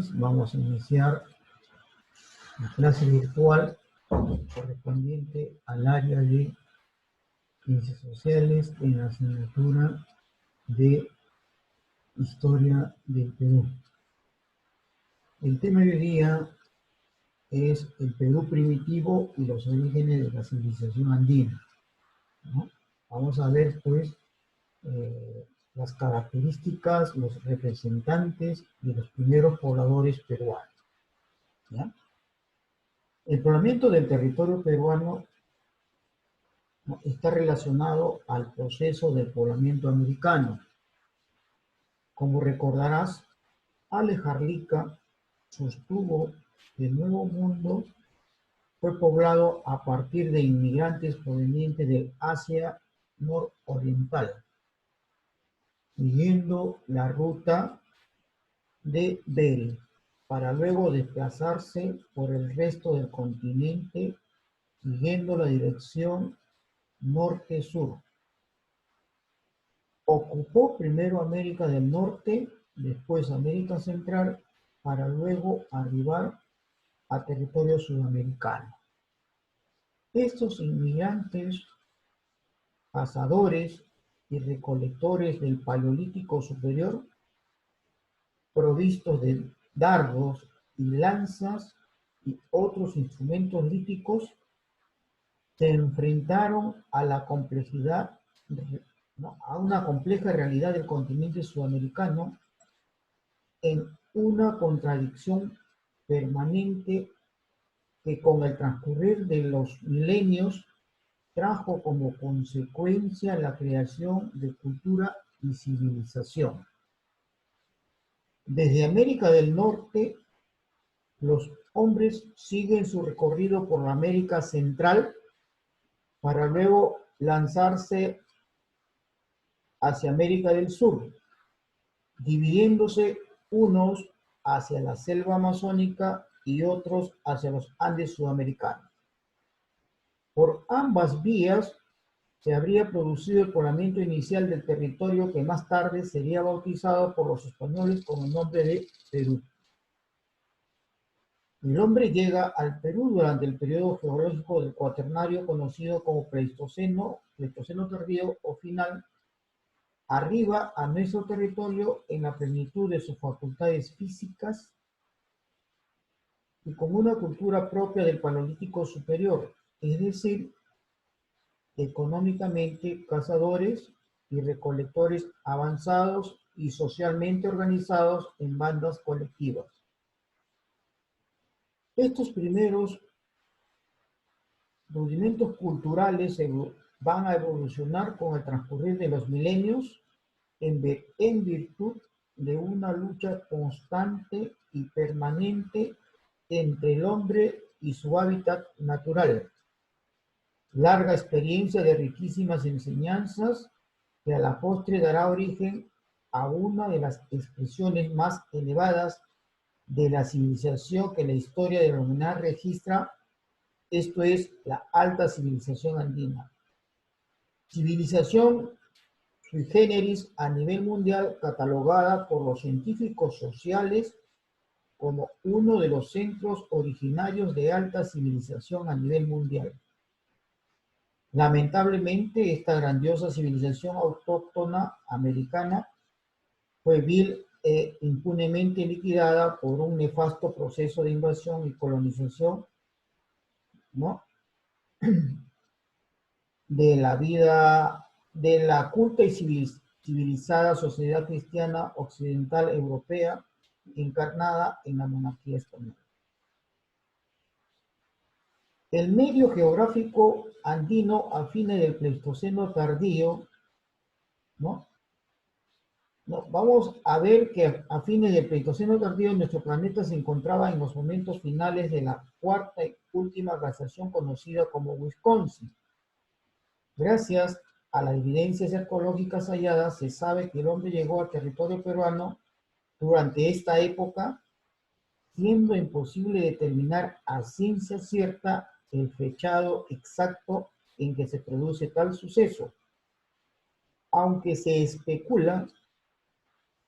días. Vamos a iniciar la clase virtual correspondiente al área de Ciencias Sociales en la asignatura de Historia del Perú. El tema de hoy día es el Perú primitivo y los orígenes de la civilización andina, ¿no? Vamos a ver, pues, las características, los representantes de los primeros pobladores peruanos, ¿ya? El poblamiento del territorio peruano, ¿no?, está relacionado al proceso del poblamiento americano. Como recordarás, Ale Jarlica sostuvo que el Nuevo Mundo fue poblado a partir de inmigrantes provenientes del Asia nororiental, siguiendo la ruta de Bering, para luego desplazarse por el resto del continente, siguiendo la dirección norte-sur. Ocupó primero América del Norte, después América Central, para luego arribar a territorio sudamericano. Estos inmigrantes, cazadores y recolectores del Paleolítico Superior, provistos de dardos y lanzas y otros instrumentos líticos, se enfrentaron a la complejidad, ¿no?, a una compleja realidad del continente sudamericano, en una contradicción permanente que con el transcurrir de los milenios trajo como consecuencia la creación de cultura y civilización. Desde América del Norte, los hombres siguen su recorrido por la América Central para luego lanzarse hacia América del Sur, dividiéndose unos hacia la selva amazónica y otros hacia los Andes sudamericanos. Por ambas vías se habría producido el poblamiento inicial del territorio que más tarde sería bautizado por los españoles con el nombre de Perú. El hombre llega al Perú durante el periodo geológico del Cuaternario conocido como Pleistoceno, Pleistoceno tardío o final. Arriba a nuestro territorio en la plenitud de sus facultades físicas y con una cultura propia del Paleolítico Superior, es decir, económicamente cazadores y recolectores avanzados y socialmente organizados en bandas colectivas. Estos primeros rudimentos culturales van a evolucionar con el transcurrir de los milenios en virtud de una lucha constante y permanente entre el hombre y su hábitat natural. Larga experiencia de riquísimas enseñanzas que a la postre dará origen a una de las expresiones más elevadas de la civilización que la historia de la humanidad registra, esto es la alta civilización andina. Civilización sui generis a nivel mundial, catalogada por los científicos sociales como uno de los centros originarios de alta civilización a nivel mundial. Lamentablemente, esta grandiosa civilización autóctona americana fue vil e impunemente liquidada por un nefasto proceso de invasión y colonización, ¿no?, de la vida de la culta y civilizada sociedad cristiana occidental europea encarnada en la monarquía española. El medio geográfico andino a fines del Pleistoceno tardío, ¿no? Vamos a ver que a fines del Pleistoceno tardío nuestro planeta se encontraba en los momentos finales de la cuarta y última glaciación conocida como Wisconsin. Gracias a las evidencias arqueológicas halladas, se sabe que el hombre llegó al territorio peruano durante esta época, siendo imposible determinar a ciencia cierta el fechado exacto en que se produce tal suceso, aunque se especula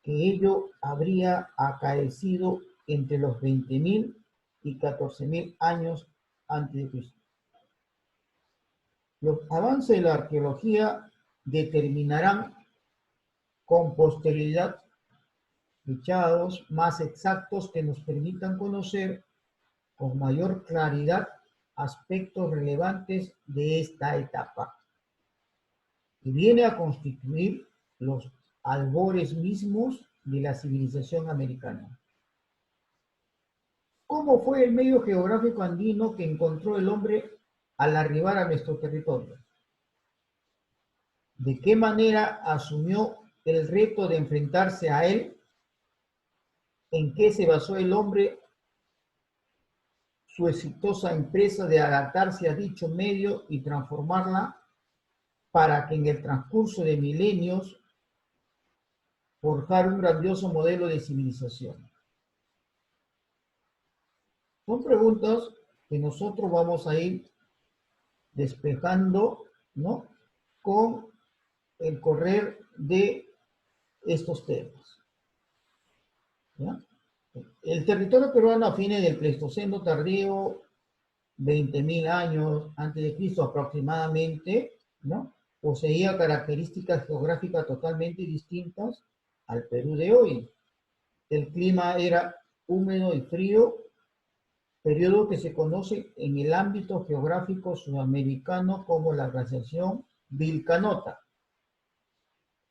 que ello habría acaecido entre los 20.000 y 14.000 años antes de Cristo. Los avances de la arqueología determinarán con posterioridad fechados más exactos que nos permitan conocer con mayor claridad aspectos relevantes de esta etapa, y viene a constituir los albores mismos de la civilización americana. ¿Cómo fue el medio geográfico andino que encontró el hombre al arribar a nuestro territorio? ¿De qué manera asumió el reto de enfrentarse a él? ¿En qué se basó el hombre su exitosa empresa de adaptarse a dicho medio y transformarla para que en el transcurso de milenios forjar un grandioso modelo de civilización? Son preguntas que nosotros vamos a ir despejando, ¿no?, con el correr de estos temas, ¿ya? El territorio peruano a fines del Pleistoceno tardío, 20.000 años antes de Cristo aproximadamente, ¿no?, poseía características geográficas totalmente distintas al Perú de hoy. El clima era húmedo y frío, periodo que se conoce en el ámbito geográfico sudamericano como la glaciación Vilcanota.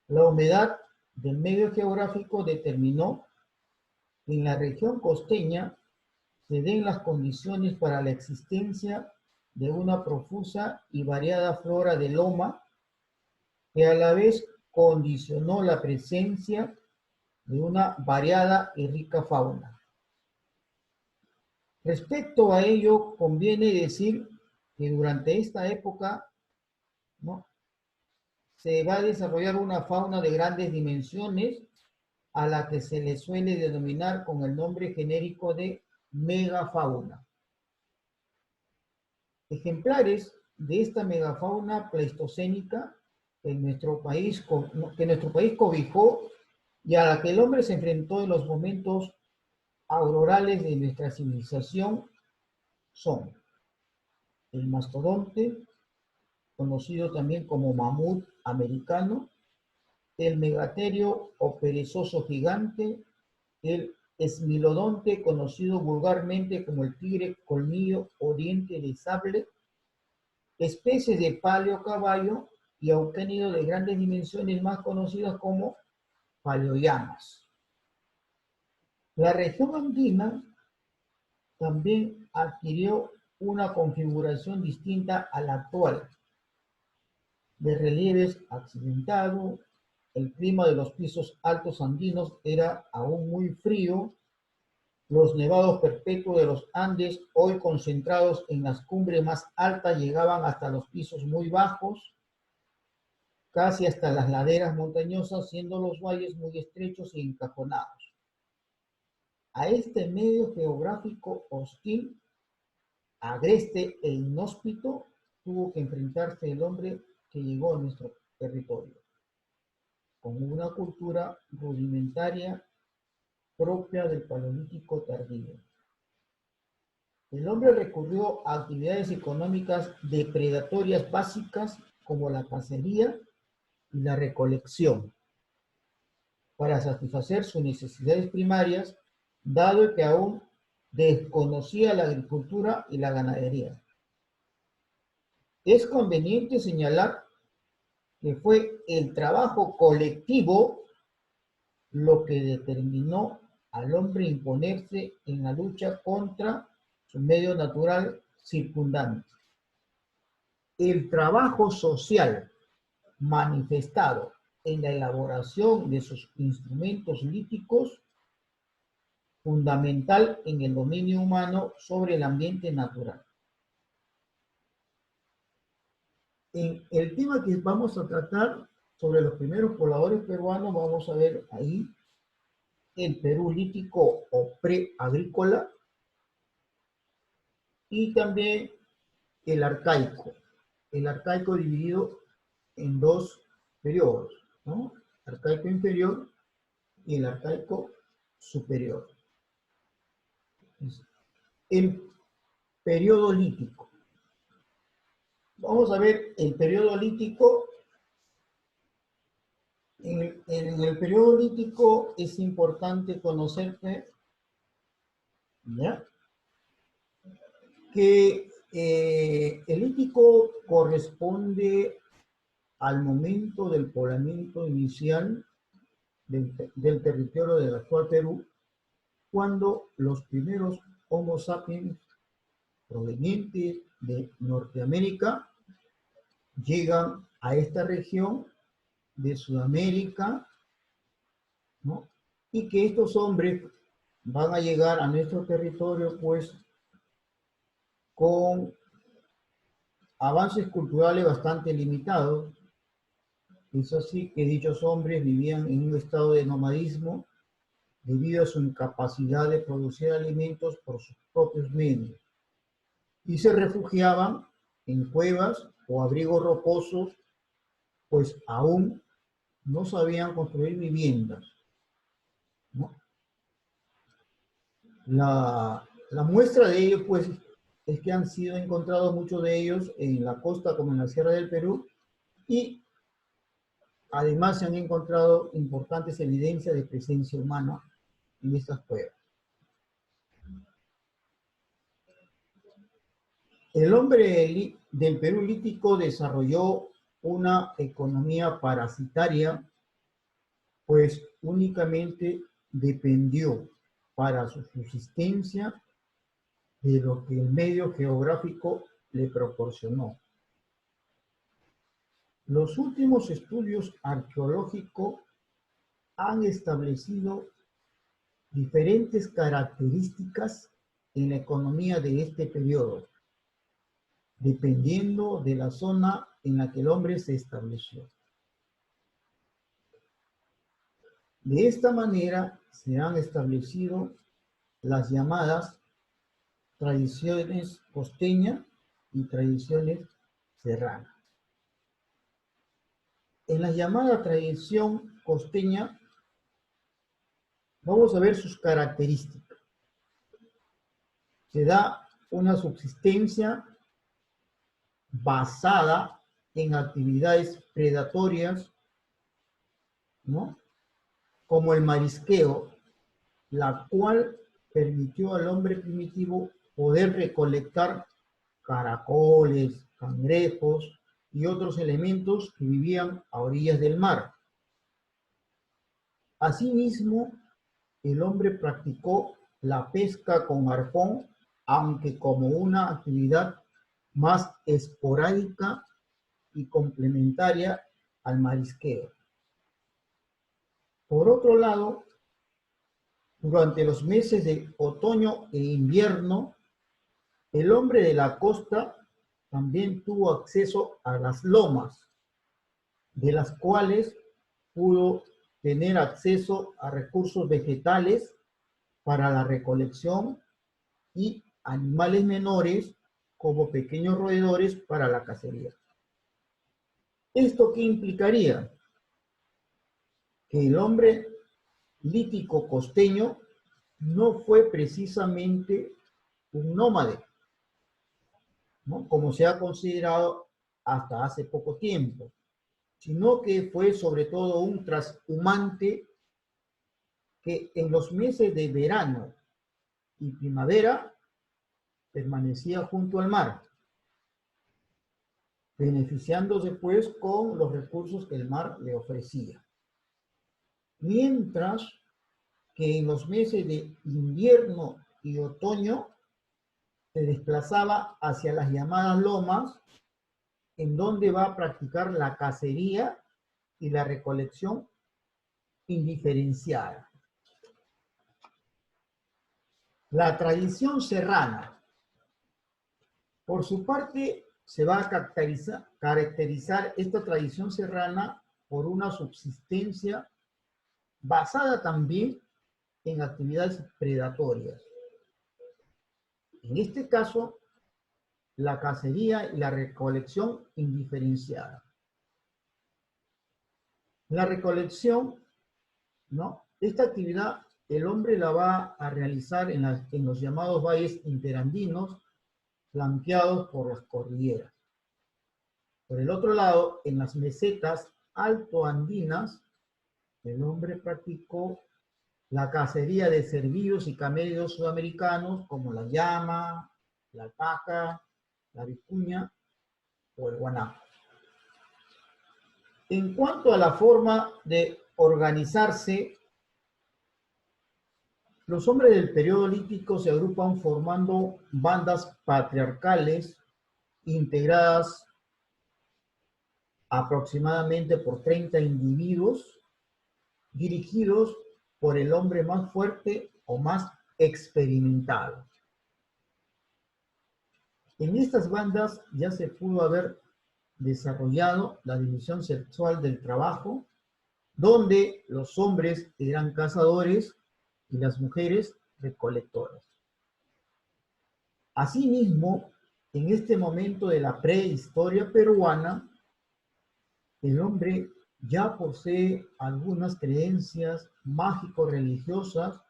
La humedad del medio geográfico determinó que en la región costeña se den las condiciones para la existencia de una profusa y variada flora de loma, que a la vez condicionó la presencia de una variada y rica fauna. Respecto a ello, conviene decir que durante esta época, ¿no?, se va a desarrollar una fauna de grandes dimensiones a la que se le suele denominar con el nombre genérico de megafauna. Ejemplares de esta megafauna pleistocénica que nuestro país cobijó y a la que el hombre se enfrentó en los momentos aurorales de nuestra civilización son el mastodonte, conocido también como mamut americano, el megaterio o perezoso gigante, el esmilodonte, conocido vulgarmente como el tigre colmillo o diente de sable, especies de paleocaballo y aucánido de grandes dimensiones más conocidas como paleollamas. La región andina también adquirió una configuración distinta a la actual, de relieves accidentados. El clima de los pisos altos andinos era aún muy frío. Los nevados perpetuos de los Andes, hoy concentrados en las cumbres más altas, llegaban hasta los pisos muy bajos, casi hasta las laderas montañosas, siendo los valles muy estrechos y encajonados. A este medio geográfico hostil, agreste e inhóspito, tuvo que enfrentarse el hombre que llegó a nuestro territorio, con una cultura rudimentaria propia del Paleolítico tardío. El hombre recurrió a actividades económicas depredatorias básicas como la cacería y la recolección para satisfacer sus necesidades primarias, dado que aún desconocía la agricultura y la ganadería. Es conveniente señalar que fue el trabajo colectivo lo que determinó al hombre imponerse en la lucha contra su medio natural circundante. El trabajo social manifestado en la elaboración de sus instrumentos líticos, fundamental en el dominio humano sobre el ambiente natural. En el tema que vamos a tratar sobre los primeros pobladores peruanos, vamos a ver ahí el Perú lítico o preagrícola y también el arcaico dividido en dos periodos, ¿no? Arcaico inferior y el arcaico superior. El periodo lítico. Vamos a ver el periodo lítico. En el periodo lítico es importante conocerte, ¿ya?, que el lítico corresponde al momento del poblamiento inicial del territorio del actual Perú, cuando los primeros Homo sapiens provenientes de Norteamérica llegan a esta región de Sudamérica, ¿no? Y que estos hombres van a llegar a nuestro territorio, pues, con avances culturales bastante limitados. Es así que dichos hombres vivían en un estado de nomadismo debido a su incapacidad de producir alimentos por sus propios medios, y se refugiaban en cuevas o abrigos rocosos, pues aún no sabían construir viviendas, ¿no? La muestra de ello, pues, es que han sido encontrados muchos de ellos en la costa como en la sierra del Perú, y además se han encontrado importantes evidencias de presencia humana en estas cuevas. El hombre del Perú lítico desarrolló una economía parasitaria, pues únicamente dependió para su subsistencia de lo que el medio geográfico le proporcionó. Los últimos estudios arqueológicos han establecido diferentes características en la economía de este periodo, dependiendo de la zona en la que el hombre se estableció. De esta manera se han establecido las llamadas tradiciones costeñas y tradiciones serranas. En la llamada tradición costeña vamos a ver sus características. Se da una subsistencia basada en actividades predatorias, ¿no?, como el marisqueo, la cual permitió al hombre primitivo poder recolectar caracoles, cangrejos y otros elementos que vivían a orillas del mar. Asimismo, el hombre practicó la pesca con arpón, aunque como una actividad más esporádica y complementaria al marisqueo. Por otro lado, durante los meses de otoño e invierno, el hombre de la costa también tuvo acceso a las lomas, de las cuales pudo tener acceso a recursos vegetales para la recolección y animales menores como pequeños roedores para la cacería. ¿Esto qué implicaría? Que el hombre lítico costeño no fue precisamente un nómade, ¿no?, como se ha considerado hasta hace poco tiempo, sino que fue sobre todo un transhumante que en los meses de verano y primavera permanecía junto al mar, beneficiándose pues con los recursos que el mar le ofrecía. Mientras que en los meses de invierno y otoño se desplazaba hacia las llamadas lomas, en donde va a practicar la cacería y la recolección indiferenciada. La tradición serrana, por su parte, se va a caracterizar esta tradición serrana por una subsistencia basada también en actividades predatorias. En este caso, la cacería y la recolección indiferenciada. La recolección, ¿no?, esta actividad el hombre la va a realizar en los llamados valles interandinos, flanqueados por las cordilleras. Por el otro lado, en las mesetas altoandinas, el hombre practicó la cacería de cervillos y camellos sudamericanos como la llama, la alpaca, la vicuña o el guanaco. En cuanto a la forma de organizarse, los hombres del periodo lítico se agrupan formando bandas patriarcales integradas aproximadamente por 30 individuos dirigidos por el hombre más fuerte o más experimentado. En estas bandas ya se pudo haber desarrollado la división sexual del trabajo, donde los hombres eran cazadores y las mujeres recolectoras. Asimismo, en este momento de la prehistoria peruana, el hombre ya posee algunas creencias mágico-religiosas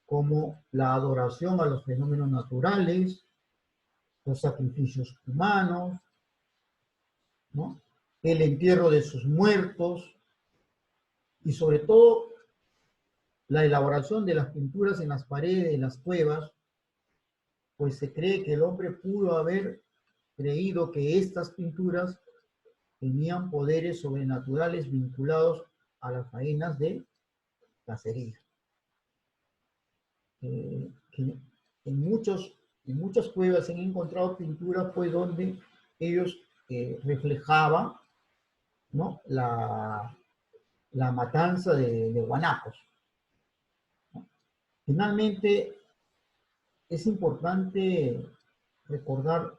como la adoración a los fenómenos naturales, los sacrificios humanos, ¿no? El entierro de sus muertos y sobre todo la elaboración de las pinturas en las paredes de las cuevas, pues se cree que el hombre pudo haber creído que estas pinturas tenían poderes sobrenaturales vinculados a las faenas de cacería. Que en muchas cuevas se han encontrado pinturas pues donde ellos reflejaban, ¿no? la matanza de guanacos, ¿no? Finalmente, es importante recordar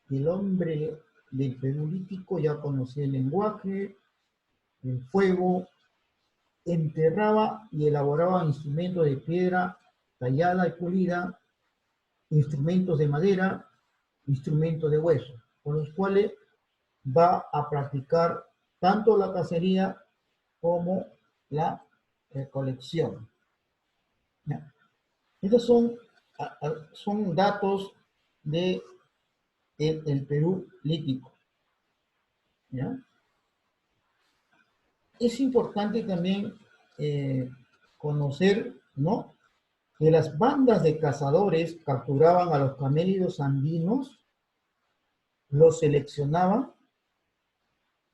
que el hombre del Perú lítico ya conocía el lenguaje, el fuego, enterraba y elaboraba instrumentos de piedra tallada y pulida, instrumentos de madera, instrumentos de hueso, con los cuales va a practicar tanto la cacería como la recolección. ¿Ya? Estos son datos de el Perú lítico. ¿Ya? Es importante también conocer, ¿no?, que las bandas de cazadores capturaban a los camélidos andinos, los seleccionaban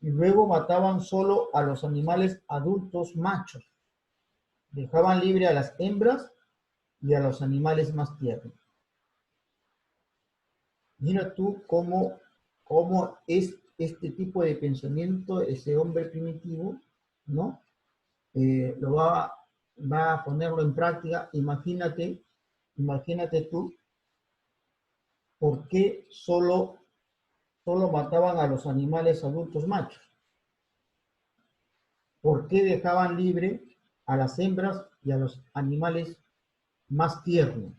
y luego mataban solo a los animales adultos machos. Dejaban libre a las hembras y a los animales más tiernos. Mira tú cómo es este tipo de pensamiento, ese hombre primitivo, ¿no? Lo va a ponerlo en práctica. Imagínate tú, ¿por qué solo mataban a los animales adultos machos? ¿Por qué dejaban libre a las hembras y a los animales más tiernos?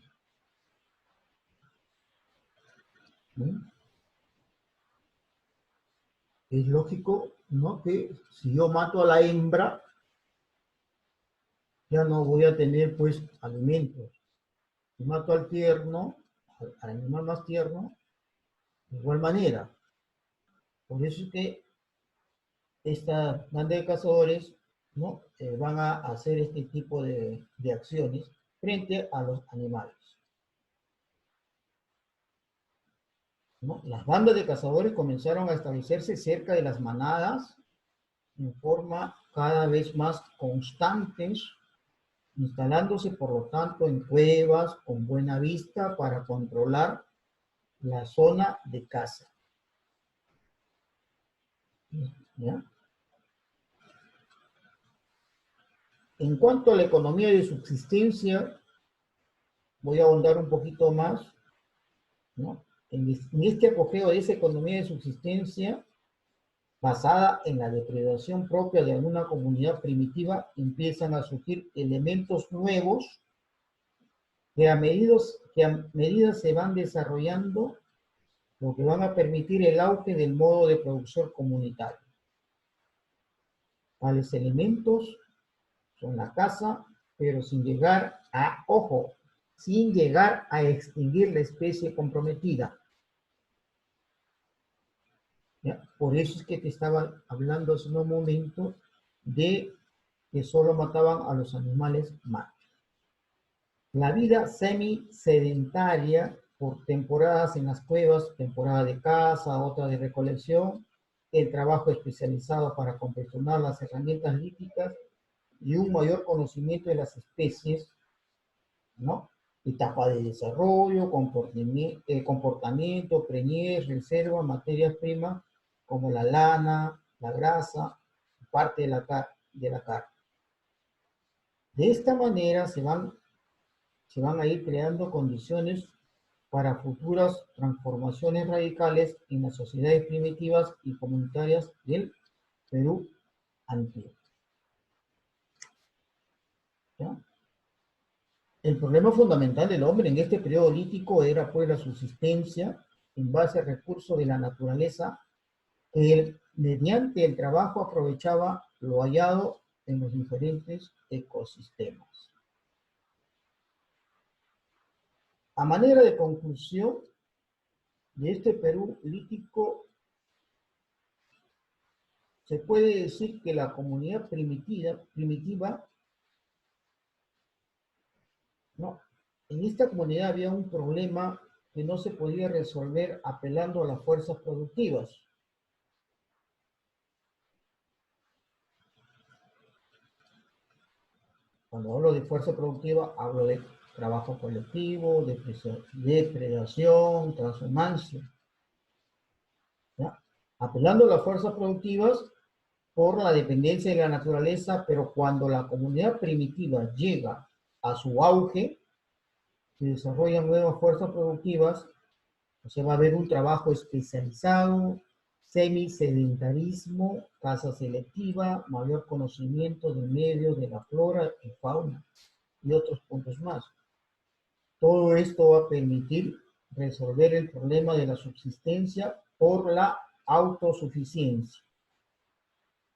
¿No? Es lógico, ¿no?, que si yo mato a la hembra, ya no voy a tener pues alimentos. Si mato al tierno, al animal más tierno, de igual manera. Por eso es que esta banda de cazadores, ¿no?, van a hacer este tipo de acciones frente a los animales, ¿no? Las bandas de cazadores comenzaron a establecerse cerca de las manadas en forma cada vez más constantes, instalándose por lo tanto en cuevas con buena vista para controlar la zona de caza. ¿Ya? En cuanto a la economía de subsistencia, voy a ahondar un poquito más, ¿no? En este apogeo de esa economía de subsistencia, basada en la depredación propia de alguna comunidad primitiva, empiezan a surgir elementos nuevos que a medida se van desarrollando, lo que van a permitir el auge del modo de producción comunitario. Tales elementos son la caza, pero sin llegar a, ojo, sin llegar a extinguir la especie comprometida. ¿Ya? Por eso es que te estaba hablando hace un momento de que solo mataban a los animales machos. La vida semi-sedentaria por temporadas en las cuevas, temporada de caza, otra de recolección, el trabajo especializado para confeccionar las herramientas líticas y un mayor conocimiento de las especies, ¿no? Etapa de desarrollo, comportamiento, preñez, reserva, materias primas como la lana, la grasa, parte de la carne. De esta manera se van a ir creando condiciones para futuras transformaciones radicales en las sociedades primitivas y comunitarias del Perú antiguo. ¿Ya? El problema fundamental del hombre en este periodo lítico era pues la subsistencia en base a recursos de la naturaleza que él, mediante el trabajo, aprovechaba lo hallado en los diferentes ecosistemas. A manera de conclusión de este Perú lítico, se puede decir que la comunidad primitiva, no, en esta comunidad había un problema que no se podía resolver apelando a las fuerzas productivas. Cuando hablo de fuerza productiva, hablo de trabajo colectivo, depredación, transhumancia. ¿Ya? Apelando a las fuerzas productivas por la dependencia de la naturaleza, pero cuando la comunidad primitiva llega a su auge, se desarrollan nuevas fuerzas productivas, o sea, va a haber un trabajo especializado, semi-sedentarismo, caza selectiva, mayor conocimiento del medio, de la flora y fauna, y otros puntos más. Todo esto va a permitir resolver el problema de la subsistencia por la autosuficiencia.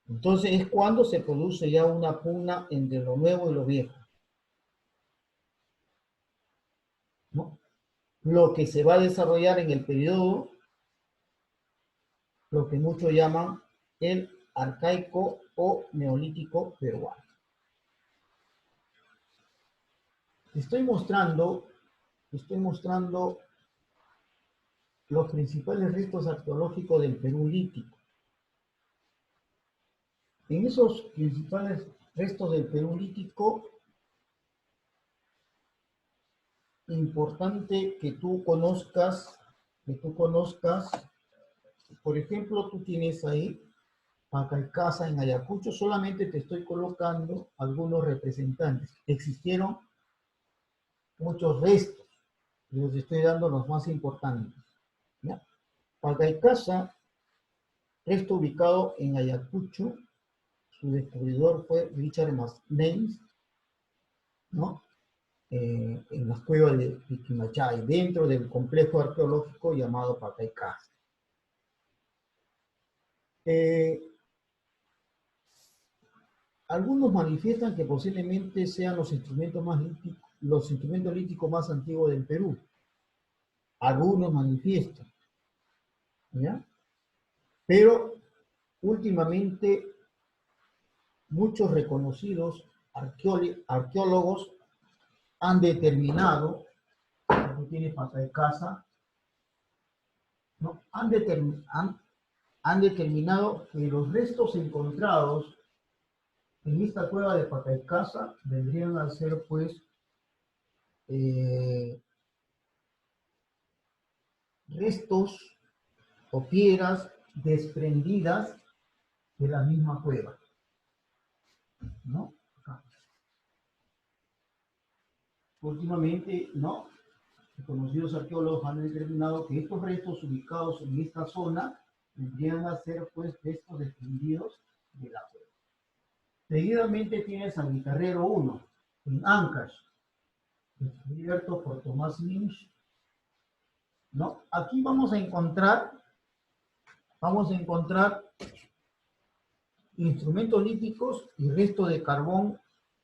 Entonces es cuando se produce ya una pugna entre lo nuevo y lo viejo, ¿no? Lo que se va a desarrollar en el periodo, lo que muchos llaman el arcaico o neolítico peruano. Estoy mostrando los principales restos arqueológicos del Perú lítico. En esos principales restos del Perú lítico, importante que tú conozcas, por ejemplo, tú tienes ahí Pacaycasa en Ayacucho, solamente te estoy colocando algunos representantes. Existieron muchos restos, les estoy dando los más importantes. ¿Ya? Pacaycasa, resto ubicado en Ayacucho, su descubridor fue Richard Mains, ¿no? En las cuevas de Piquimachay, dentro del complejo arqueológico llamado Pacaycasa. Algunos manifiestan que posiblemente sean los instrumentos líticos más antiguos del Perú. Algunos manifiestan, ¿ya? Pero últimamente muchos reconocidos arqueólogos han determinado, como tiene Pacaycasa, ¿no? Han determinado que los restos encontrados en esta cueva de Pacaycasa vendrían a ser, pues, restos o piedras desprendidas de la misma cueva, ¿no? Últimamente, ¿no? Conocidos arqueólogos han determinado que estos restos ubicados en esta zona vendrían a ser, pues, restos desprendidos de la cueva. Seguidamente tienes al Guitarrero 1, en Ancash, descubierto por Tomás Lynch, ¿no? Aquí vamos a encontrar instrumentos líticos y restos de carbón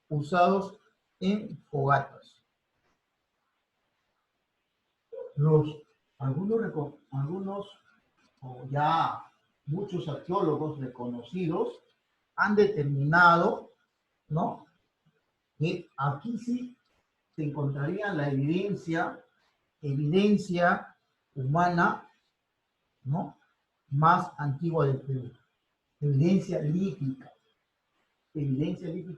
usados en fogatas. Algunos o ya muchos arqueólogos reconocidos han determinado, ¿no?, que aquí sí se encontraría la evidencia humana, ¿no?, más antigua del Perú. Evidencia lítica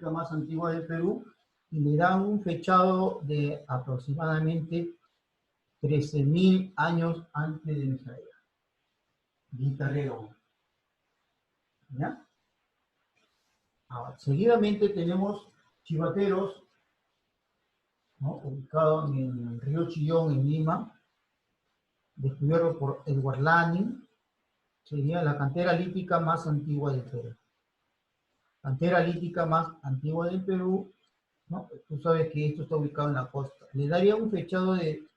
más antigua del Perú, y le dan un fechado de aproximadamente 13.000 años antes de nuestra era. Guitarrero. ¿Ya? Ahora, seguidamente tenemos chivateros, ¿no?, ubicados en el río Chillón, en Lima, descubierto por Edward Laning. Sería la cantera lítica más antigua del Perú. Cantera lítica más antigua del Perú, ¿no? Tú sabes que esto está ubicado en la costa. Le daría un fechado de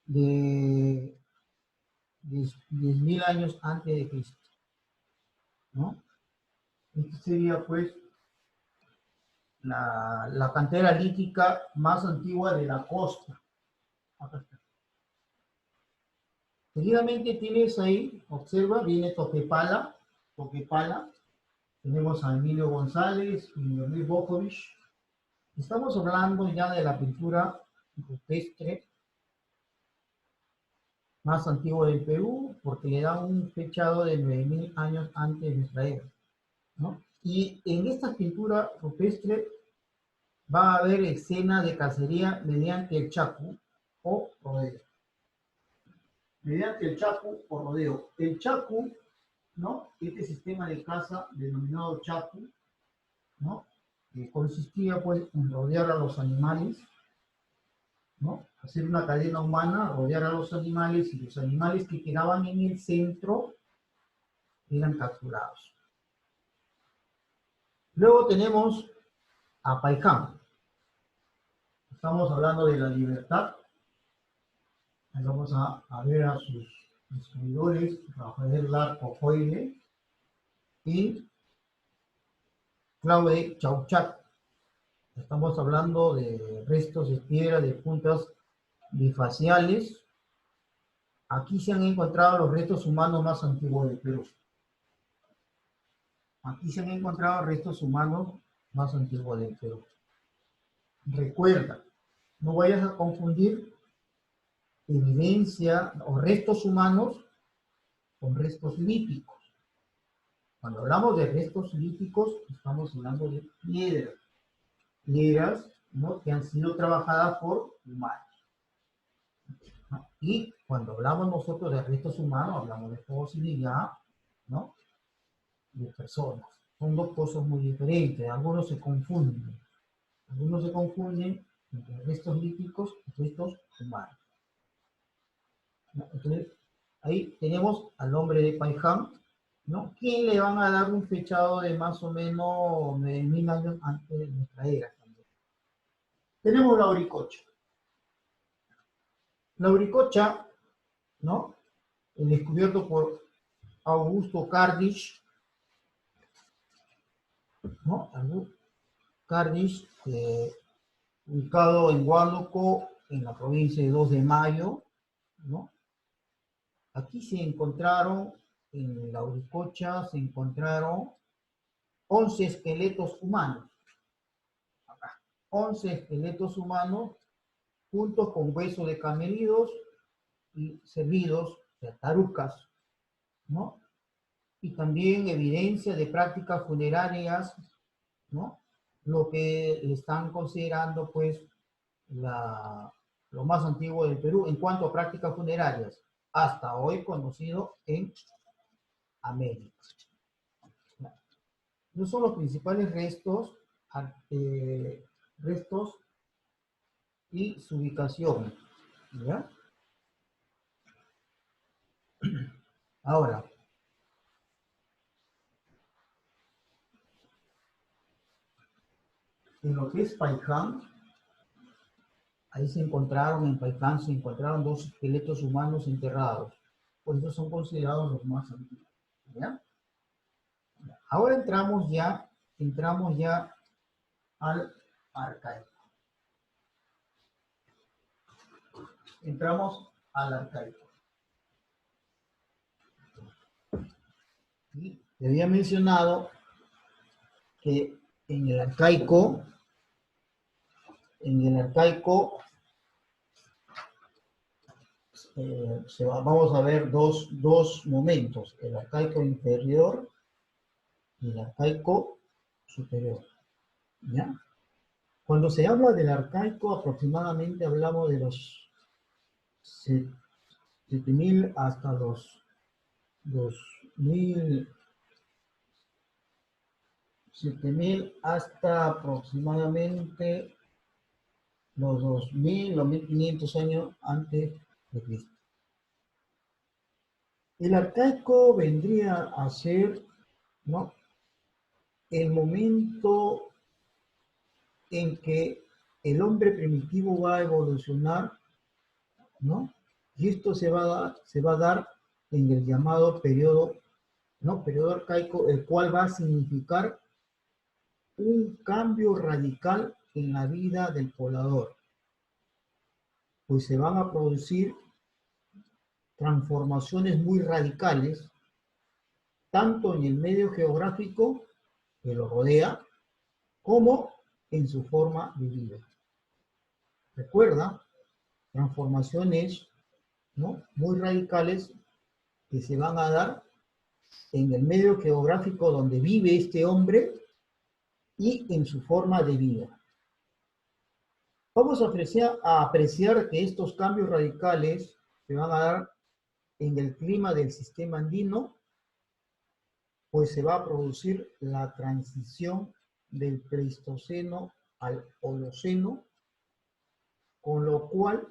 10.000 años antes de Cristo, ¿no? Esta sería, pues, la cantera lítica más antigua de la costa. Acá está. Seguidamente tienes ahí, observa, viene Toquepala. Tenemos a Emilio González y Luis Bokovich. Estamos hablando ya de la pintura rupestre más antigua del Perú, porque le da un fechado de 9.000 años antes de nuestra era, ¿no? Y en esta pintura rupestre va a haber escena de cacería mediante el chacu o rodeo. Mediante el chacu o rodeo. El chacu, ¿no?, este sistema de caza denominado chacu, ¿no?, que consistía, pues, en rodear a los animales, ¿no?, hacer una cadena humana, rodear a los animales, y los animales que quedaban en el centro eran capturados. Luego tenemos a Paiján. Estamos hablando de la libertad. Ahí vamos a ver a sus descubridores, Rafael Larco Joyle y Claude Chauchat. Estamos hablando de restos de piedra de puntas bifaciales. Aquí se han encontrado los restos humanos más antiguos del Perú. Aquí se han encontrado restos humanos más antiguos del Perú. Recuerda, no vayas a confundir evidencia o restos humanos con restos líticos. Cuando hablamos de restos líticos, estamos hablando de piedras, ¿no?, que han sido trabajadas por humanos. Y cuando hablamos nosotros de restos humanos, hablamos de fosilidad, ¿no?, de personas. Son dos cosas muy diferentes. Algunos se confunden entre restos líticos y restos humanos. Entonces, ahí tenemos al hombre de Paiján, ¿no?, quien le van a dar un fechado de más o menos 9.000 años antes de nuestra era también. Tenemos la Auricocha. La Auricocha, ¿no?, descubierto por Augusto Cardisch, ¿no?, Cardisch, ubicado en Huánuco, en la provincia de 2 de Mayo, ¿no? Aquí se encontraron, en la Auricocha, se encontraron 11 esqueletos humanos. Acá, 11 esqueletos humanos, juntos con huesos de camelidos y cervidos, o sea, tarucas, ¿no? Y también evidencia de prácticas funerarias, ¿no?, lo que le están considerando, pues, lo más antiguo del Perú en cuanto a prácticas funerarias, hasta hoy conocido en América. No son los principales restos y su ubicación, ¿ya? Ahora, en lo que es Paiján, ahí en Paiján se encontraron 2 esqueletos humanos enterrados. Por eso son considerados los más antiguos, ¿ya? Ahora entramos ya al arcaico. entramos al arcaico. Y te había mencionado que en el arcaico vamos a ver dos momentos, el arcaico inferior y el arcaico superior. ¿Ya? Cuando se habla del arcaico, aproximadamente hablamos de los 7.000 hasta los 2.000, 7.000 hasta aproximadamente los 2.000, los 1.500 años antes de Cristo. El arcaico vendría a ser, ¿no?, el momento en que el hombre primitivo va a evolucionar, ¿no? Y esto se va a dar en el llamado periodo, ¿no?, periodo arcaico, el cual va a significar un cambio radical en la vida del poblador, pues se van a producir transformaciones muy radicales, tanto en el medio geográfico que lo rodea, como en su forma de vida. Recuerda, transformaciones, ¿no?, muy radicales que se van a dar en el medio geográfico donde vive este hombre y en su forma de vida. Vamos a apreciar que estos cambios radicales se van a dar en el clima del sistema andino, pues se va a producir la transición del Pleistoceno al Holoceno, con lo cual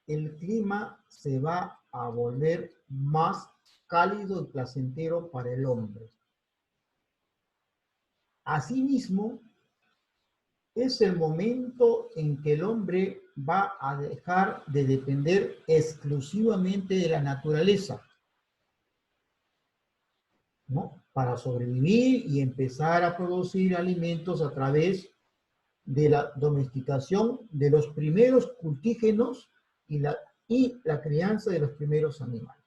el clima se va a volver más cálido y placentero para el hombre. Asimismo, es el momento en que el hombre va a dejar de depender exclusivamente de la naturaleza, ¿no?, para sobrevivir y empezar a producir alimentos a través de la domesticación de los primeros cultígenos y la crianza de los primeros animales.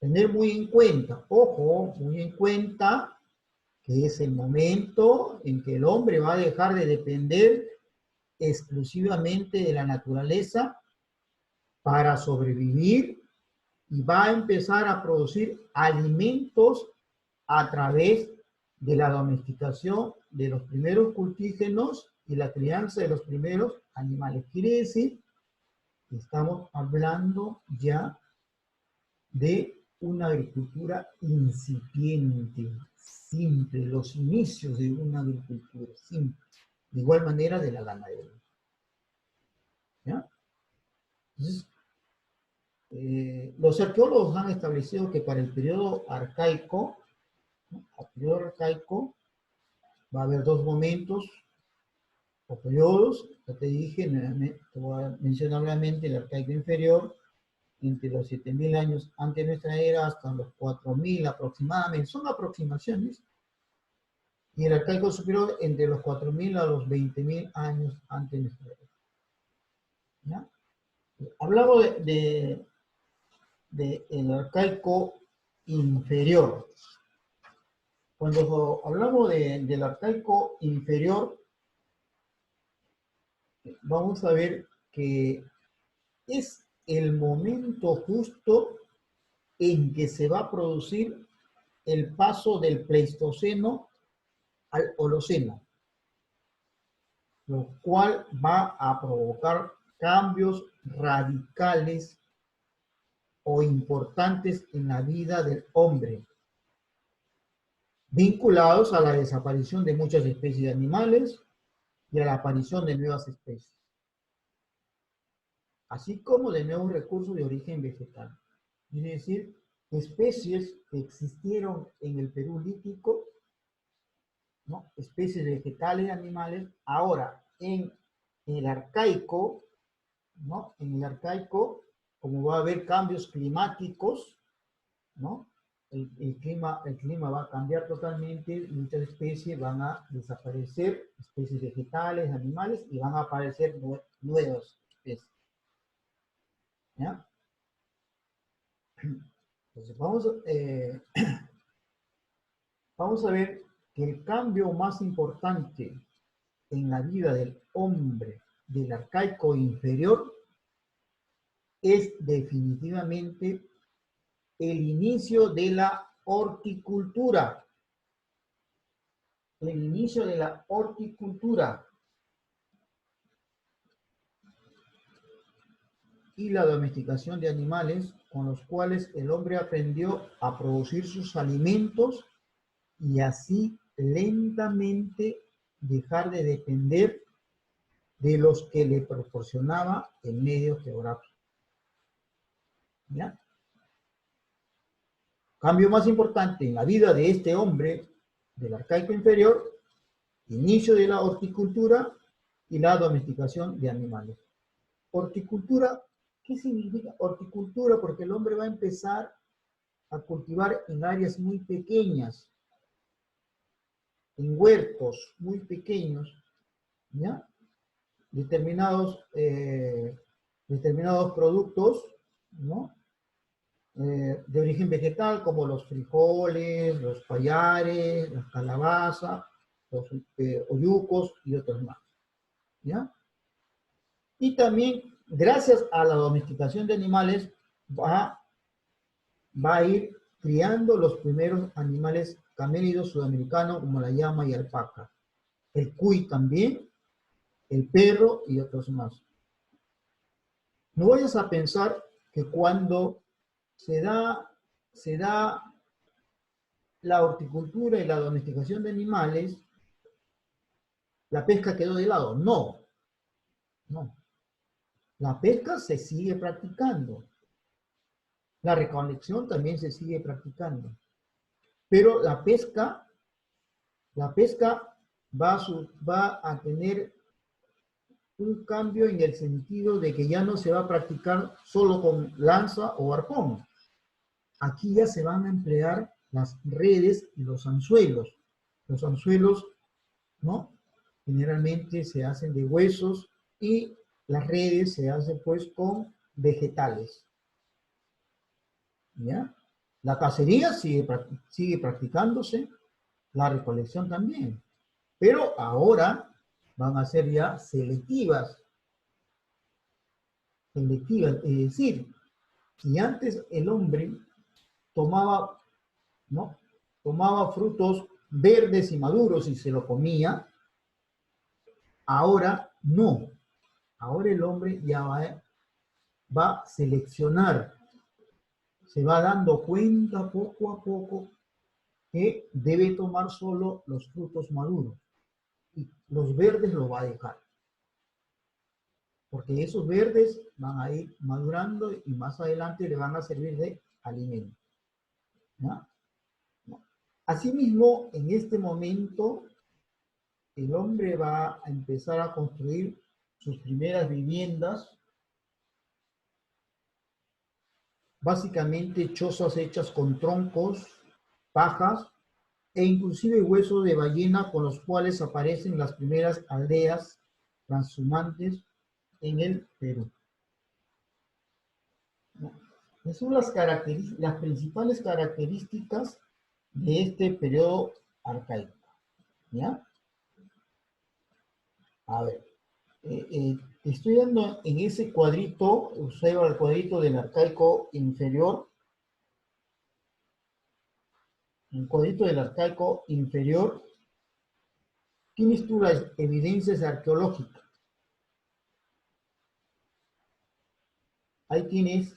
Tener muy en cuenta, ojo, muy en cuenta, que es el momento en que el hombre va a dejar de depender exclusivamente de la naturaleza para sobrevivir y va a empezar a producir alimentos a través de la domesticación de los primeros cultígenos y la crianza de los primeros animales. Quiere decir que estamos hablando ya de una agricultura incipiente, simple, los inicios de una agricultura simple, de igual manera de la ganadería. ¿Ya? Entonces, los arqueólogos han establecido que para el periodo arcaico, ¿no?, va a haber dos momentos o periodos. Ya te dije, te voy a mencionar nuevamente el arcaico inferior, entre los 7.000 años antes de nuestra era hasta los 4.000 aproximadamente, son aproximaciones, y el arcaico superior entre los 4.000 a los 20.000 años antes de nuestra era. ¿Ya? Hablamos del arcaico inferior. Cuando hablamos del arcaico inferior, vamos a ver que es el momento justo en que se va a producir el paso del Pleistoceno al Holoceno, lo cual va a provocar cambios radicales o importantes en la vida del hombre, vinculados a la desaparición de muchas especies de animales y a la aparición de nuevas especies, así como de nuevos recursos de origen vegetal. Es decir, especies que existieron en el Perú lítico, ¿no?, especies vegetales y animales, ahora en el arcaico, ¿no?, en el arcaico, como va a haber cambios climáticos, ¿no?, el clima va a cambiar totalmente, muchas especies van a desaparecer, especies vegetales, animales, y van a aparecer nuevas especies. ¿Ya? Entonces, vamos a ver que el cambio más importante en la vida del hombre del arcaico inferior es definitivamente el inicio de la horticultura. El inicio de la horticultura y la domesticación de animales con los cuales el hombre aprendió a producir sus alimentos y así lentamente dejar de depender de los que le proporcionaba el medio geográfico. ¿Ya? Cambio más importante en la vida de este hombre del arcaico inferior, inicio de la horticultura y la domesticación de animales. Horticultura, ¿qué significa horticultura? Porque el hombre va a empezar a cultivar en áreas muy pequeñas, en huertos muy pequeños, ¿ya? Determinados productos, ¿no? De origen vegetal, como los frijoles, los payares, las calabazas, los oyucos y otros más, ¿ya? Y también, gracias a la domesticación de animales, va a ir criando los primeros animales camélidos sudamericanos, como la llama y alpaca. El cuy también, el perro y otros más. No vayas a pensar que cuando se da la horticultura y la domesticación de animales, la pesca quedó de lado. No, no. La pesca se sigue practicando. La recolección también se sigue practicando. Pero la pesca va a tener un cambio en el sentido de que ya no se va a practicar solo con lanza o arpón. Aquí ya se van a emplear las redes y los anzuelos. Los anzuelos, ¿no? Generalmente se hacen de huesos y las redes se hacen pues con vegetales. ¿Ya? La cacería sigue practicándose, la recolección también, pero ahora van a ser ya selectivas, es decir, si antes el hombre tomaba, ¿no? Tomaba frutos verdes y maduros y se lo comía, ahora no, ahora el hombre ya va a seleccionar, se va dando cuenta poco a poco que debe tomar solo los frutos maduros y los verdes lo va a dejar. Porque esos verdes van a ir madurando y más adelante le van a servir de alimento. ¿Ya? Asimismo, en este momento, el hombre va a empezar a construir sus primeras viviendas, básicamente chozas hechas con troncos, pajas e inclusive huesos de ballena con los cuales aparecen las primeras aldeas transhumantes en el Perú. Esas son las principales características de este periodo arcaico. ¿Ya? A ver, te estoy dando en ese cuadrito, observa el cuadrito del arcaico inferior. En el cuadrito del arcaico inferior, tienes tú las evidencias arqueológicas. Ahí tienes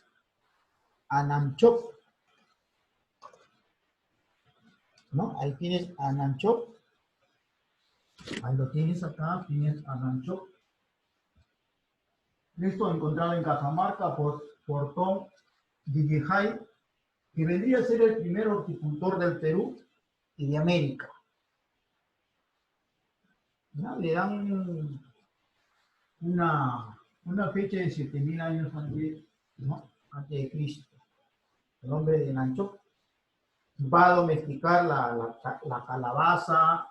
Anamchok, ¿no? Ahí tienes Anamchok. Ahí lo tienes acá, tienes Anamchok. Esto encontrado en Cajamarca por Tom Villejay, que vendría a ser el primer horticultor del Perú y de América. ¿Ya? Le dan una fecha de 7000 años antes, ¿no? Antes de Cristo. El nombre de Nanchok. va a domesticar la calabaza,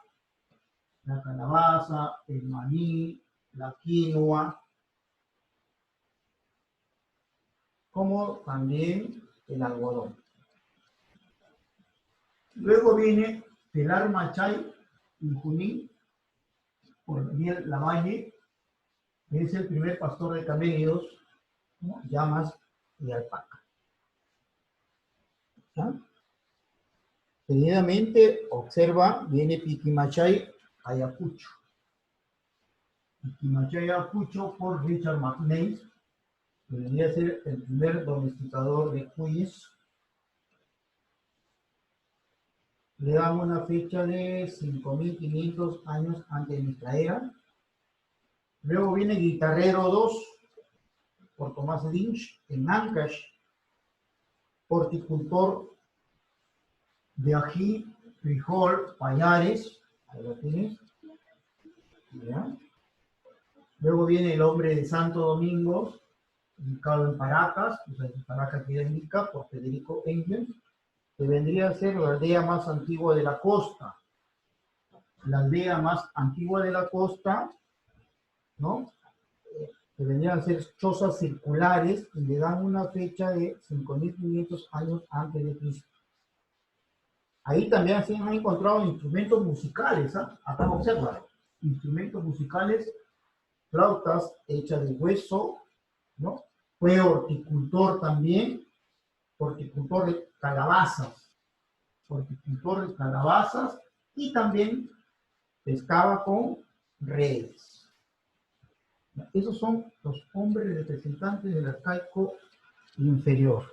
el maní, la quinoa, como también el algodón. Luego viene Pilar Machay y Junín, por Daniel Lavalle, que es el primer pastor de camellos, ¿no? Llamas y alpaca. ¿Ya? Seguidamente, observa, viene Piquimachay Ayacucho. Piquimachay Ayacucho por Richard McNeill, que venía a ser el primer domesticador de cuyes. Le damos una fecha de 5.500 años antes de nuestra era. Luego viene Guitarrero 2, por Tomás Lynch, en Ancash, horticultor de ají, frijol, payares, ahí lo tienes. ¿Ya? Luego viene el hombre de Santo Domingo, ubicado en Paracas, o sea, en Paracas queda en Ica, por Federico Engel, que vendría a ser la aldea más antigua de la costa. La aldea más antigua de la costa, ¿no? Que vendrían a ser chozas circulares y le dan una fecha de 5.500 años antes de Cristo. Ahí también se han encontrado instrumentos musicales, ¿ah? Acá observa, instrumentos musicales, flautas hechas de hueso, ¿no? Fue horticultor también, horticultor de calabazas y también pescaba con redes. Esos son los hombres representantes del arcaico inferior.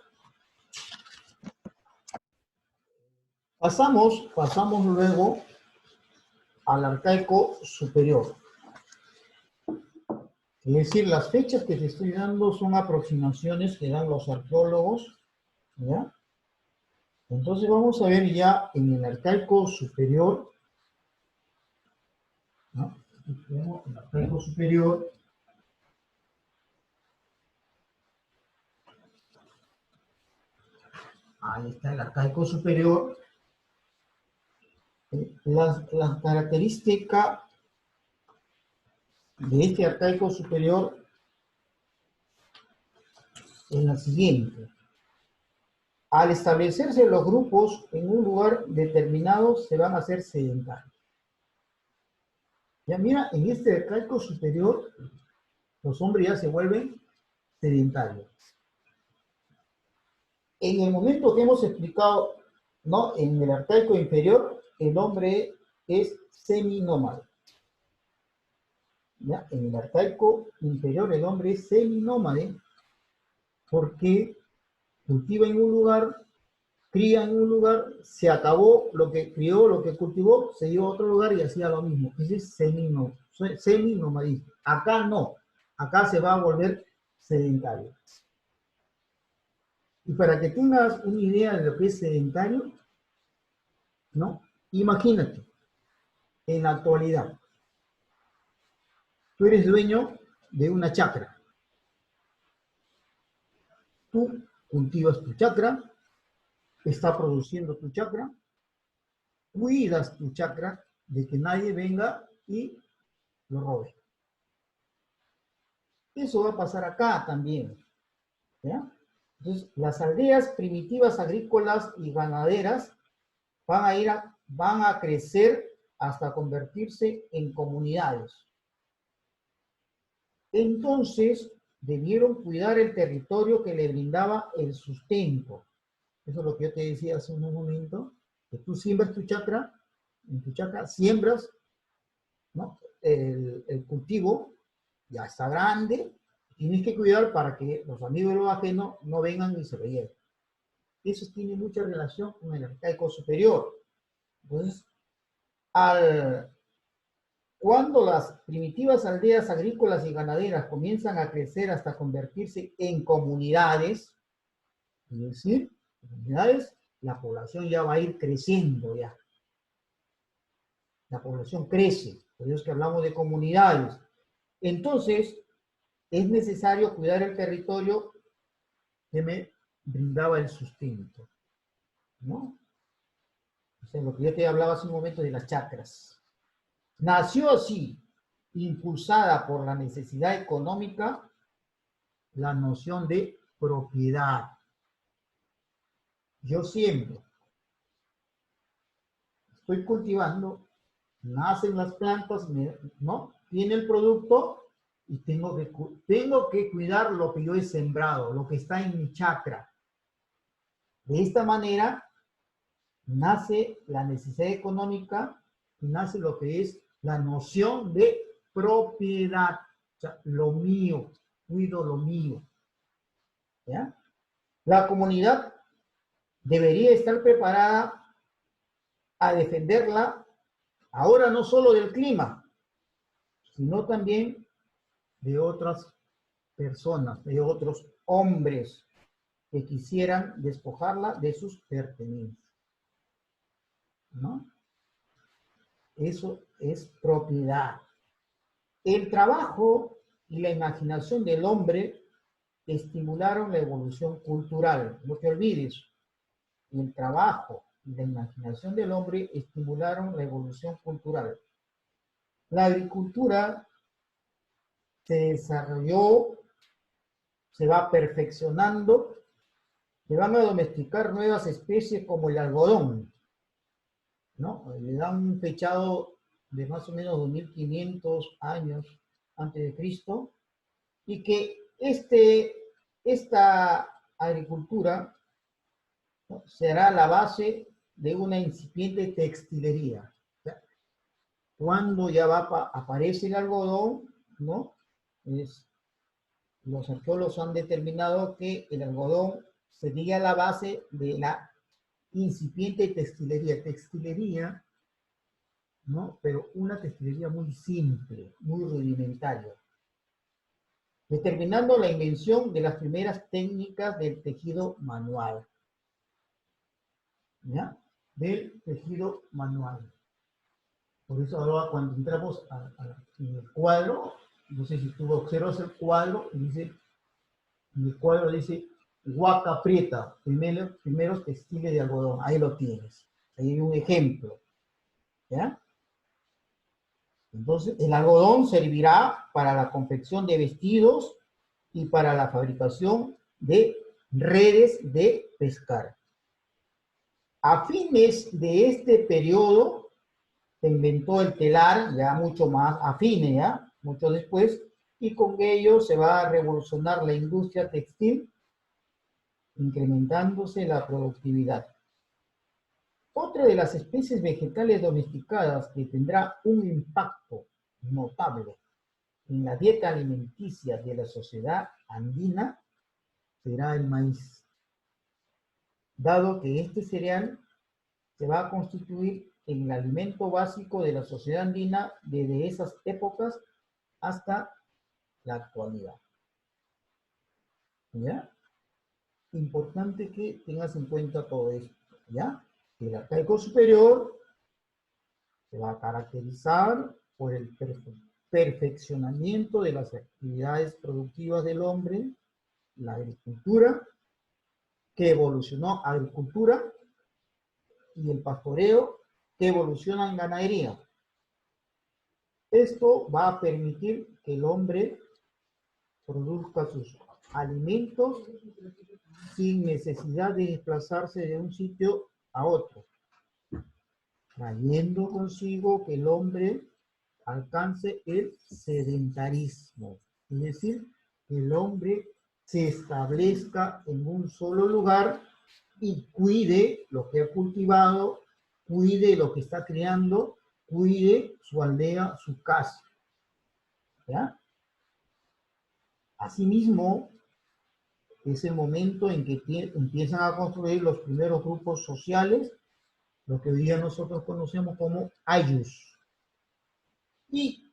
Pasamos luego al arcaico superior. Es decir, las fechas que te estoy dando son aproximaciones que dan los arqueólogos, ¿ya? Entonces vamos a ver ya en el arcaico superior, ¿no? Aquí tenemos el arcaico superior. Ahí está el arcaico superior. La característica de este arcaico superior es la siguiente. Al establecerse los grupos en un lugar determinado, se van a hacer sedentarios. Ya mira, en este arcaico superior, los hombres ya se vuelven sedentarios. En el momento que hemos explicado, ¿no? En el arcaico inferior, el hombre es seminómade. ¿Ya? En el arcaico inferior, el hombre es seminómade porque cultiva en un lugar, cría en un lugar, se acabó lo que crió, lo que cultivó, se iba a otro lugar y hacía lo mismo. Ese es seminomadismo. Acá no. Acá se va a volver sedentario. Y para que tengas una idea de lo que es sedentario, ¿no? Imagínate, en la actualidad, tú eres dueño de una chacra. Tú cultivas tu chacra, está produciendo tu chacra, cuidas tu chacra de que nadie venga y lo robe. Eso va a pasar acá también, ¿ya? Entonces, las aldeas primitivas agrícolas y ganaderas van a crecer hasta convertirse en comunidades. Entonces, debieron cuidar el territorio que le brindaba el sustento. Eso es lo que yo te decía hace un momento, que tú siembras tu chacra, en tu chacra siembras, ¿no? El cultivo, ya está grande, tienes que cuidar para que los amigos de los ajenos no vengan y se lo lleven. Eso tiene mucha relación con el arcaico superior. Entonces, cuando las primitivas aldeas agrícolas y ganaderas comienzan a crecer hasta convertirse en comunidades, es decir, comunidades, la población ya va a ir creciendo ya. La población crece, por eso es que hablamos de comunidades. Entonces, es necesario cuidar el territorio que me brindaba el sustento, ¿no? O sea, lo que yo te hablaba hace un momento de las chacras. Nació así, impulsada por la necesidad económica, la noción de propiedad. Yo siembro, estoy cultivando, nacen las plantas, ¿no? Tiene el producto y tengo que cuidar lo que yo he sembrado, lo que está en mi chacra. De esta manera nace la necesidad económica y nace lo que es la noción de propiedad. O sea, lo mío, cuido lo mío. ¿Ya? La comunidad debería estar preparada a defenderla ahora no solo del clima, sino también de otras personas, de otros hombres que quisieran despojarla de sus pertenencias. ¿No? Eso es propiedad. El trabajo y la imaginación del hombre estimularon la evolución cultural. No te olvides, el trabajo y la imaginación del hombre estimularon la evolución cultural. La agricultura se desarrolló, se va perfeccionando, se van a domesticar nuevas especies como el algodón, ¿no? Le dan un fechado de más o menos 2500 años antes de Cristo, y que esta agricultura, ¿no?, será la base de una incipiente textilería. O sea, cuando ya aparece el algodón, ¿no? Los arqueólogos han determinado que el algodón sería la base de la incipiente textilería. Textilería, ¿no? Pero una textilería muy simple, muy rudimentaria, determinando la invención de las primeras técnicas del tejido manual. ¿Ya? Del tejido manual. Por eso ahora cuando entramos en el cuadro, no sé si tú observas el cuadro, y dice, en el cuadro dice Huaca Prieta, primeros textiles de algodón. Ahí lo tienes. Ahí hay un ejemplo. ¿Ya? Entonces, el algodón servirá para la confección de vestidos y para la fabricación de redes de pescar. A fines de este periodo se inventó el telar, ya mucho más afine, ya, mucho después, y con ello se va a revolucionar la industria textil, incrementándose la productividad. Otra de las especies vegetales domesticadas que tendrá un impacto notable en la dieta alimenticia de la sociedad andina será el maíz, dado que este cereal se va a constituir en el alimento básico de la sociedad andina desde esas épocas hasta la actualidad. ¿Ya? Importante que tengas en cuenta todo esto, ¿ya? El arcaico superior se va a caracterizar por el perfeccionamiento de las actividades productivas del hombre, la agricultura, que evolucionó a agricultura, y el pastoreo, que evoluciona en ganadería. Esto va a permitir que el hombre produzca sus alimentos sin necesidad de desplazarse de un sitio a otro, trayendo consigo que el hombre alcance el sedentarismo, es decir, que el hombre se establezca en un solo lugar y cuide lo que ha cultivado, cuide lo que está creando, cuide su aldea, su casa. ¿Ya? Asimismo, es el momento en que empiezan a construir los primeros grupos sociales, lo que hoy día nosotros conocemos como ayllus. Y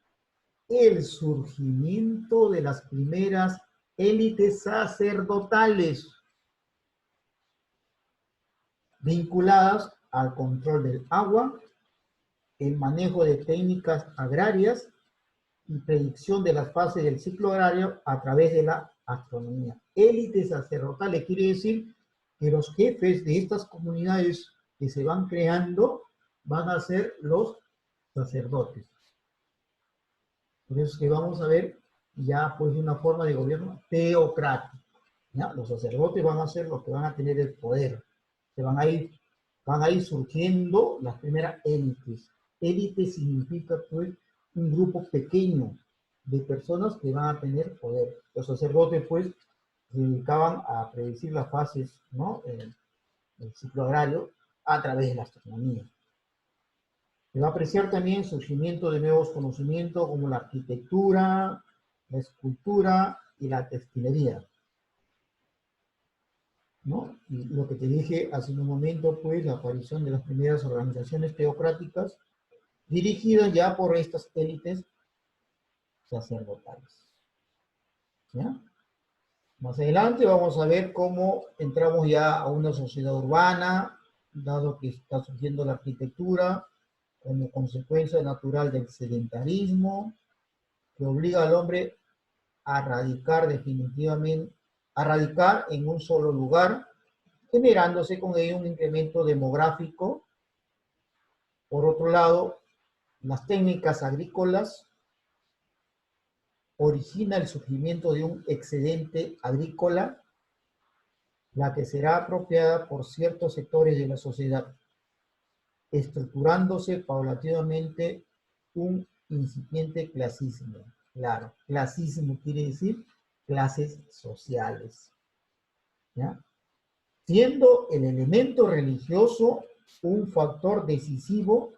el surgimiento de las primeras élites sacerdotales vinculadas al control del agua, el manejo de técnicas agrarias y predicción de las fases del ciclo agrario a través de la astronomía. Élites sacerdotales quiere decir que los jefes de estas comunidades que se van creando van a ser los sacerdotes. Por eso es que vamos a ver ya pues una forma de gobierno teocrático. ¿Ya? Los sacerdotes van a ser los que van a tener el poder. Se van a ir surgiendo las primeras élites. Élite significa pues un grupo pequeño de personas que van a tener poder. Los sacerdotes pues se dedicaban a predecir las fases, ¿no? El ciclo agrario a través de la astronomía. Se va a apreciar también el surgimiento de nuevos conocimientos como la arquitectura, la escultura y la textilería, ¿no? Y lo que te dije hace un momento, pues, la aparición de las primeras organizaciones teocráticas dirigidas ya por estas élites sacerdotales, ¿ya? Más adelante vamos a ver cómo entramos ya a una sociedad urbana, dado que está surgiendo la arquitectura como consecuencia natural del sedentarismo, que obliga al hombre a radicar definitivamente, a radicar en un solo lugar, generándose con ello un incremento demográfico. Por otro lado, las técnicas agrícolas origina el surgimiento de un excedente agrícola, la que será apropiada por ciertos sectores de la sociedad, estructurándose paulatinamente un incipiente clasismo. Claro, clasismo quiere decir clases sociales, ¿ya? Siendo el elemento religioso un factor decisivo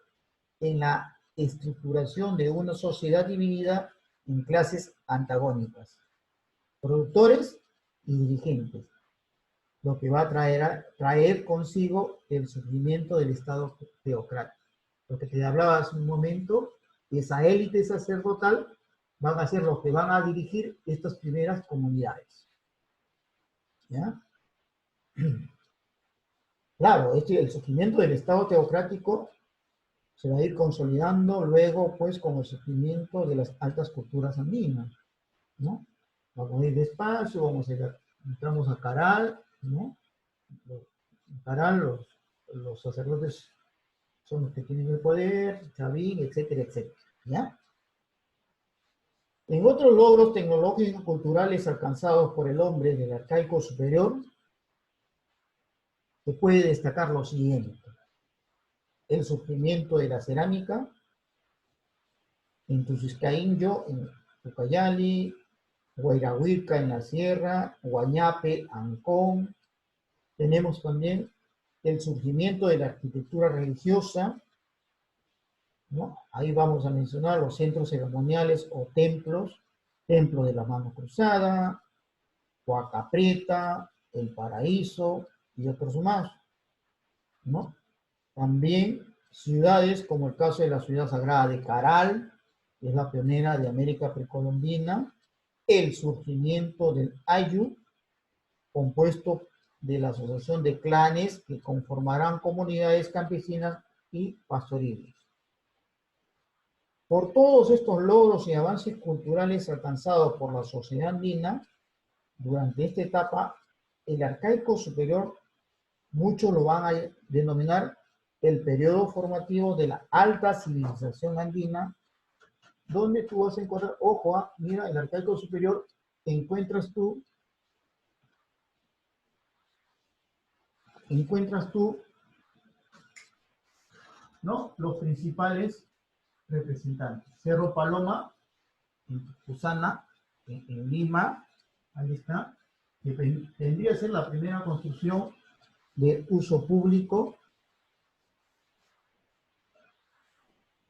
en la estructuración de una sociedad dividida en clases antagónicas, productores y dirigentes, lo que va a traer consigo el surgimiento del Estado teocrático. Lo que te hablaba hace un momento, esa élite sacerdotal van a ser los que van a dirigir estas primeras comunidades, ¿ya? Claro, el surgimiento del Estado teocrático se va a ir consolidando luego, pues, con el surgimiento de las altas culturas andinas, ¿no? Vamos a ir despacio, entramos a Caral, ¿no? En Caral, los sacerdotes son los que tienen el poder, Chavín, etcétera, etcétera, ¿ya? En otros logros tecnológicos y culturales alcanzados por el hombre del arcaico superior, se puede destacar lo siguiente: el surgimiento de la cerámica, en Tusiscainyo, en Ucayali, Guairahuica en la sierra, Guañape, Ancón. Tenemos también el surgimiento de la arquitectura religiosa, ¿no? Ahí vamos a mencionar los centros ceremoniales o templos, Templo de la Mano Cruzada, Huaca Prieta, El Paraíso y otros más, ¿no? También ciudades como el caso de la ciudad sagrada de Caral, que es la pionera de América precolombina, el surgimiento del Ayu, compuesto de la asociación de clanes que conformarán comunidades campesinas y pastoriles. Por todos estos logros y avances culturales alcanzados por la sociedad andina, durante esta etapa, el arcaico superior, muchos lo van a denominar el periodo formativo de la alta civilización andina, donde tú vas a encontrar, ojo, mira, el arcaico superior, encuentras tú, ¿no? Los principales representantes. Cerro Paloma, en Cusana, en Lima, ahí está, que tendría que ser la primera construcción de uso público,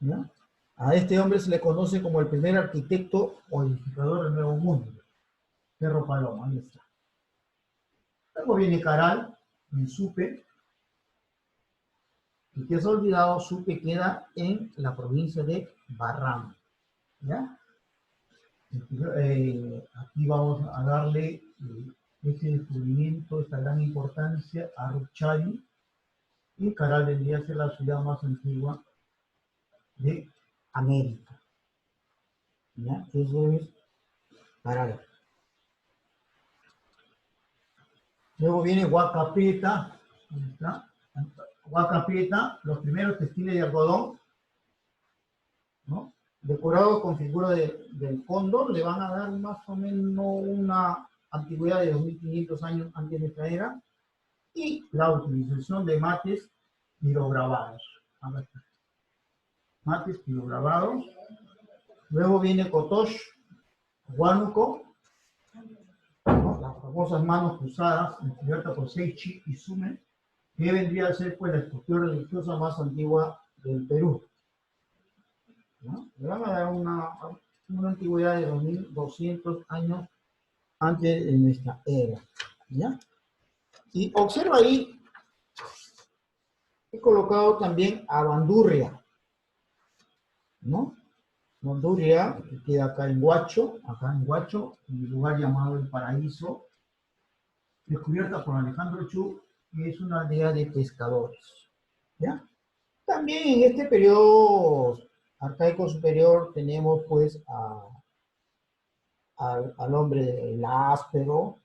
¿no? A este hombre se le conoce como el primer arquitecto o edificador del Nuevo Mundo. Cerro Paloma, ahí está. Luego viene Caral, en Supe, y que has olvidado, Supe queda en la provincia de Barranco, ¿ya? Aquí vamos a darle este descubrimiento, esta gran importancia a Ruchari, y Caral vendría a ser la ciudad más antigua de América, ¿ya? Eso es Caral. Luego viene Huacapeta, ahí está, Huaca Prieta, los primeros textiles de algodón, ¿no? Decorados con figura del cóndor, le van a dar más o menos una antigüedad de 2500 años antes de nuestra era, y la utilización de mates pirograbados. Mates pirograbados. Luego viene Kotosh, Huánuco, ¿no? Las famosas manos cruzadas, encubiertas por Seichi y Sume, que vendría a ser pues la estructura religiosa más antigua del Perú, ¿no? Le van a dar una antigüedad de 2200 años antes de nuestra era, ¿ya? Y observa ahí, he colocado también a Bandurria, ¿no? Bandurria, que queda acá en Huacho, en el lugar llamado El Paraíso, descubierta por Alejandro Chu, que es una aldea de pescadores, ¿ya? También en este periodo arcaico superior tenemos pues al hombre del áspero,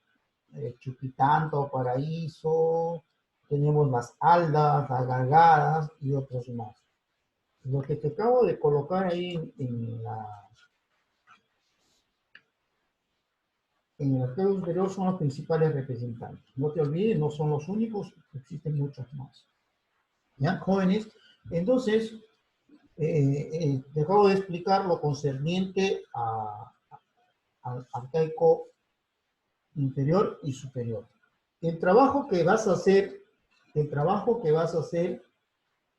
Chuquitanto, Paraíso, tenemos las aldas, las galgadas y otros más. Lo que te acabo de colocar ahí en el arqueo superior son los principales representantes. No te olvides, no son los únicos, existen muchos más. ¿Ya, jóvenes? Entonces, te acabo de explicar lo concerniente al arcaico inferior y superior. El trabajo que vas a hacer,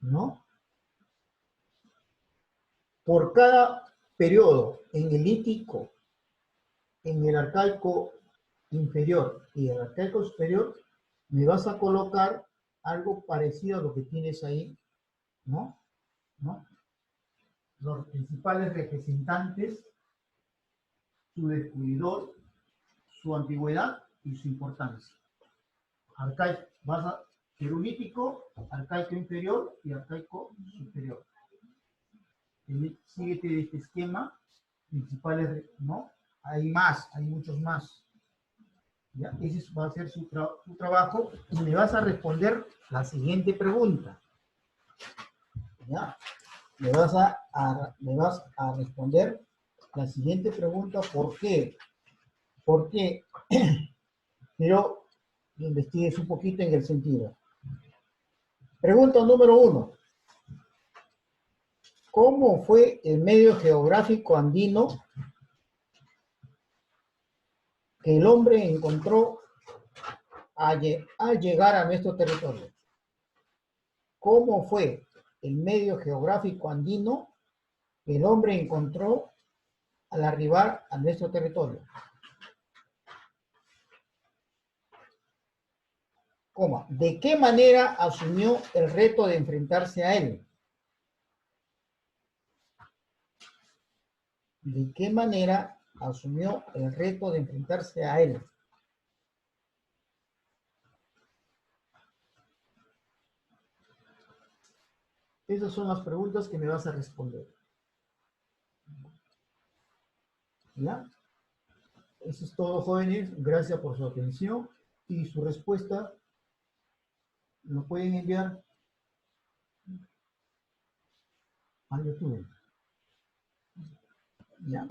¿no? Por cada periodo en el lítico, en el arcaico inferior y el arcaico superior, me vas a colocar algo parecido a lo que tienes ahí, ¿no? ¿No? Los principales representantes, su descubridor, su antigüedad y su importancia. Arcaico, vas a jeroglífico, arcaico inferior y arcaico superior. Síguete de este esquema, principales, ¿no? Hay más, hay muchos más. ¿Ya? Ese va a ser su trabajo y me vas a responder la siguiente pregunta. ¿Ya? Me vas a responder la siguiente pregunta, ¿por qué? Porque quiero que investigues un poquito en el sentido. Pregunta número 1. ¿Cómo fue el medio geográfico andino que el hombre encontró al llegar a nuestro territorio? ¿Cómo fue el medio geográfico andino que el hombre encontró al arribar a nuestro territorio? Coma, ¿de qué manera asumió el reto de enfrentarse a él? ¿De qué manera asumió el reto de enfrentarse a él? Esas son las preguntas que me vas a responder. ¿Ya? Eso es todo, jóvenes. Gracias por su atención y su respuesta lo pueden enviar a YouTube. ¿Ya?